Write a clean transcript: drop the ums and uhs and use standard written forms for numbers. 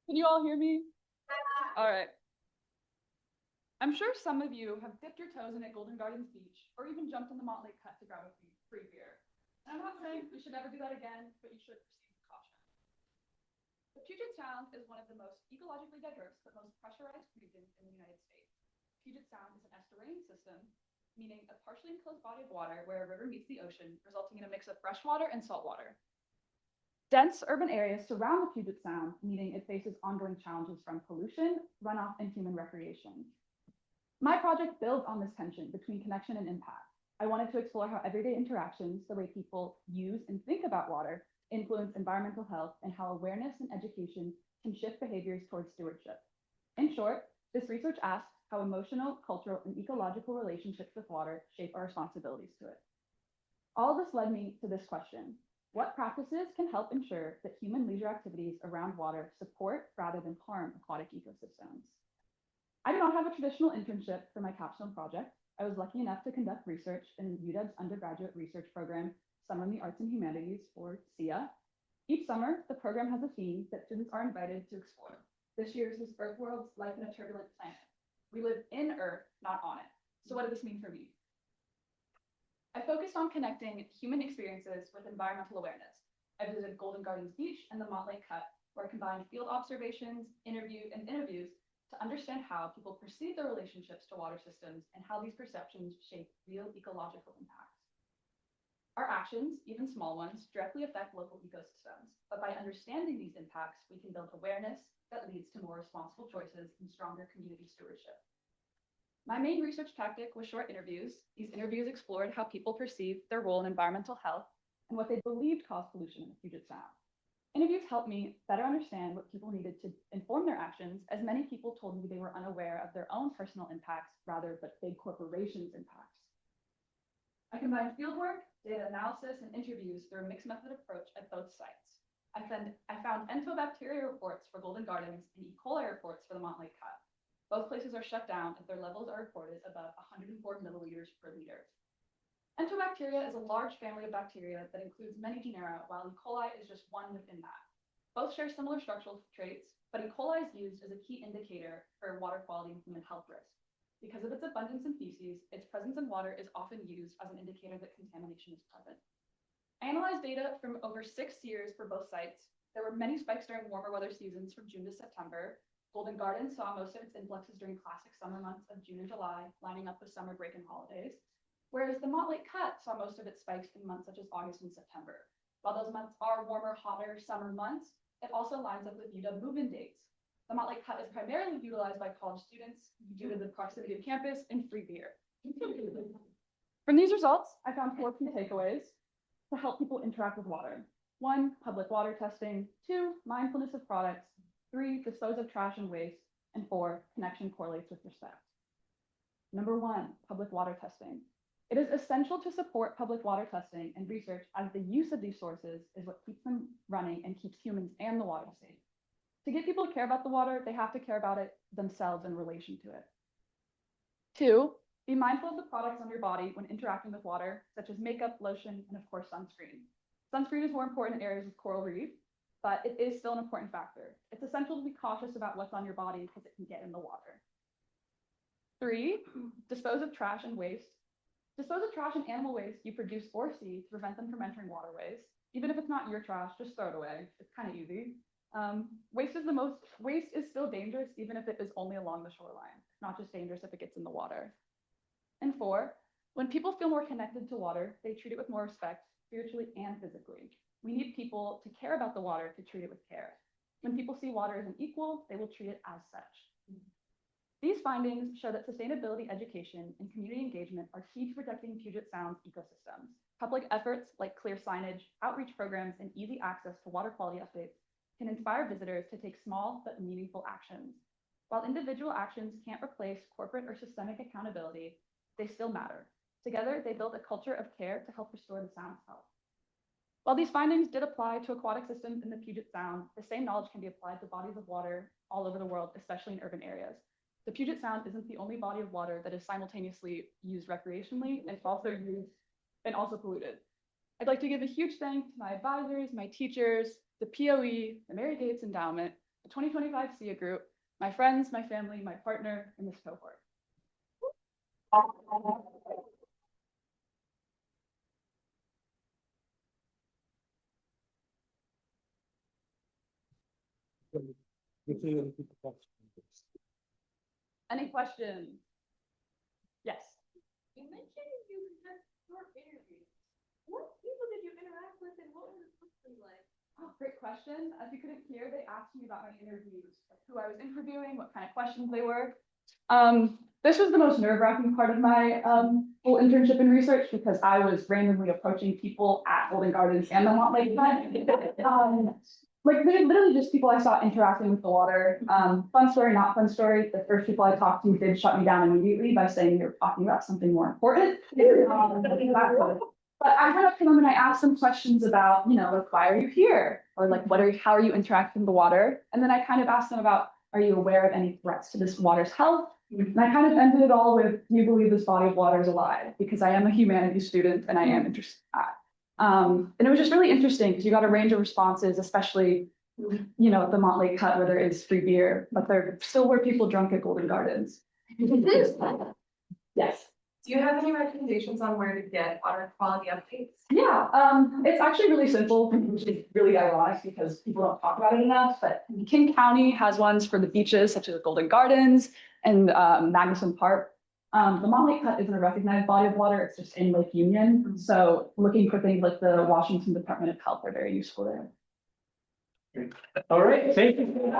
Can you all hear me? All right. I'm sure some of you have dipped your toes in at Golden Gardens Beach or even jumped in the Montlake Cut to grab a free beer. And I'm not saying you should never do that again, but you should proceed with caution. The Puget Sound is one of the most ecologically diverse but most pressurized regions in the United States. Puget Sound is an estuarine system, meaning a partially enclosed body of water where a river meets the ocean, resulting in a mix of fresh water and salt water. Dense urban areas surround the Puget Sound, meaning it faces ongoing challenges from pollution, runoff, and human recreation. My project builds on this tension between connection and impact. I wanted to explore how everyday interactions, the way people use and think about water, influence environmental health, and how awareness and education can shift behaviors towards stewardship. In short, this research asks how emotional, cultural, and ecological relationships with water shape our responsibilities to it. All of this led me to this question: what practices can help ensure that human leisure activities around water support rather than harm aquatic ecosystems? I do not have a traditional internship for my capstone project. I was lucky enough to conduct research in UW's undergraduate research program, Summer in the Arts and Humanities, or SIA. Each summer, the program has a theme that students are invited to explore. This year's was Earth World's Life in a Turbulent Planet. We live in Earth, not on it. So what did this mean for me? I focused on connecting human experiences with environmental awareness. I visited Golden Gardens Beach and the Montlake Cut, where I combined field observations, interviews to understand how people perceive their relationships to water systems and how these perceptions shape real ecological impacts. Our actions, even small ones, directly affect local ecosystems, but by understanding these impacts, we can build awareness that leads to more responsible choices and stronger community stewardship. My main research tactic was short interviews. These interviews explored how people perceived their role in environmental health and what they believed caused pollution in the Puget Sound. Interviews helped me better understand what people needed to inform their actions, as many people told me they were unaware of their own personal impacts rather but big corporations' impacts. I combined fieldwork, data analysis, and interviews through a mixed method approach at both sites. I found enterobacteria reports for Golden Gardens and E. coli reports for the Montlake Cut. Both places are shut down if their levels are reported above 104 milliliters per liter. Enterobacteria is a large family of bacteria that includes many genera, while E. coli is just one within that. Both share similar structural traits, but E. coli is used as a key indicator for water quality and human health risk. Because of its abundance in feces, its presence in water is often used as an indicator that contamination is present. I analyzed data from over 6 years for both sites. There were many spikes during warmer weather seasons from June to September. Golden Gardens saw most of its influxes during classic summer months of June and July, lining up with summer break and holidays, whereas the Montlake Cut saw most of its spikes in months such as August and September. While those months are warmer, hotter summer months, it also lines up with UW move-in dates. The Montlake Cut is primarily utilized by college students due to the proximity of campus and free beer. From these results, I found 4 key takeaways to help people interact with water. 1, public water testing. 2, mindfulness of products. 3, dispose of trash and waste. And 4, connection correlates with respect. Number 1, public water testing. It is essential to support public water testing and research, as the use of these sources is what keeps them running and keeps humans and the water safe. To get people to care about the water, they have to care about it themselves in relation to it. 2, be mindful of the products on your body when interacting with water, such as makeup, lotion, and of course, sunscreen. Sunscreen is more important in areas with coral reef, but it is still an important factor. It's essential to be cautious about what's on your body because it can get in the water. 3, dispose of trash and waste. Dispose of trash and animal waste you produce or see to prevent them from entering waterways. Even if it's not your trash, just throw it away. It's kind of easy. Waste is still dangerous, even if it is only along the shoreline. It's not just dangerous if it gets in the water. And 4, when people feel more connected to water, they treat it with more respect, spiritually and physically. We need people to care about the water to treat it with care. When people see water as an equal, they will treat it as such. These findings show that sustainability education and community engagement are key to protecting Puget Sound's ecosystems. Public efforts like clear signage, outreach programs, and easy access to water quality updates can inspire visitors to take small but meaningful actions. While individual actions can't replace corporate or systemic accountability, they still matter. Together, they build a culture of care to help restore the Sound's health. While these findings did apply to aquatic systems in the Puget Sound, the same knowledge can be applied to bodies of water all over the world, especially in urban areas. The Puget Sound isn't the only body of water that is simultaneously used recreationally and also polluted. I'd like to give a huge thank to my advisors, my teachers, the POE, the Mary Gates Endowment, the 2025 SIA group, my friends, my family, my partner, and this cohort. Any questions? Yes. You mentioned you had short interviews. What people did you interact with and what was it mostly like? Oh, great question. As you couldn't hear, they asked me about my interviews, like who I was interviewing, what kind of questions they were. This was the most nerve-wracking part of my whole internship in research because I was randomly approaching people at Golden Gardens and the Montlake Hut. Like literally just people I saw interacting with the water. Fun story, not fun story. The first people I talked to did shut me down immediately by saying you're talking about something more important. But I went up to them and I asked them questions about, like, why are you here? Or like, how are you interacting with the water? And then I kind of asked them about, are you aware of any threats to this water's health? And I kind of ended it all with, do you believe this body of water is alive? Because I am a humanities student and I am interested in that. And it was just really interesting because you got a range of responses, especially, at the Montlake Hut where there is free beer, but there still were people drunk at Golden Gardens. Yes. Do you have any recommendations on where to get water quality updates? Yeah, it's actually really simple, which is really ironic because people don't talk about it enough, but King County has ones for the beaches such as Golden Gardens and Magnuson Park. The Montlake Hut isn't a recognized body of water, it's just in Lake Union. So looking for things like the Washington Department of Health are very useful there. All right, thank you.